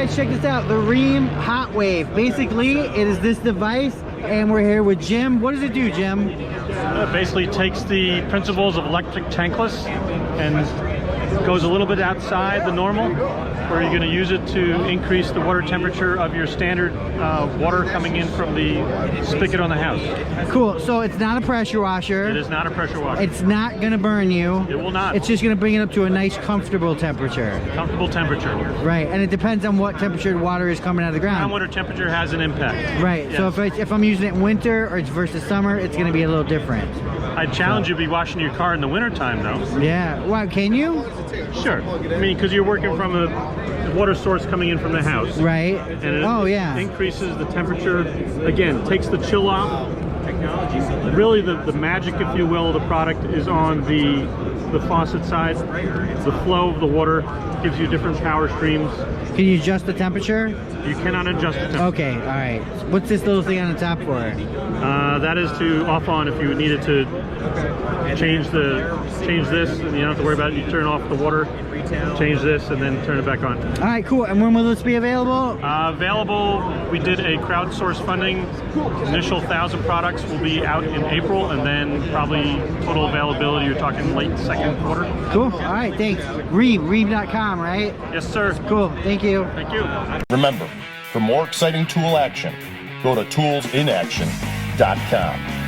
guys, check this out, the Rheem HotWave. Basically, it is this device, and we're here with Jim. What does it do, Jim? It basically takes the principles of electric tankless and goes a little bit outside the normal, where you're going to use it to increase the water temperature of your standard water coming in from the spigot on the house. Cool, so it's not a pressure washer. It is not a pressure washer. It's not going to burn you. It will not. It's just going to bring it up to a nice, comfortable temperature. Comfortable temperature. Right, and it depends on what temperature the water is coming out of the ground. Ground water temperature has an impact. Right, yes. So if I'm using it in winter or it's versus summer, it's going to be a little different. I'd challenge you to be washing your car in the wintertime, though. Yeah, wow, can you? Sure. I mean, because you're working from a water source coming in from the house. Right. And it increases the temperature. Again, takes the chill off. Really, the magic, if you will, of the product is on the faucet side. The flow of the water gives you different power streams. Can you adjust the temperature? You cannot adjust the temperature. Okay, all right. What's this little thing on the top for? That is to off on if you needed to change this, and you don't have to worry about it. You turn off the water, change this, and then turn it back on. All right, cool. And when will this be available? We did a crowdsource funding. Initial 1,000 products will be out in April, and then probably total availability, you're talking late second quarter. Cool. All right, thanks. Rheem.com, right? Yes, sir. Cool. Thank you. Thank you. Remember, for more exciting tool action, go to toolsinaction.com.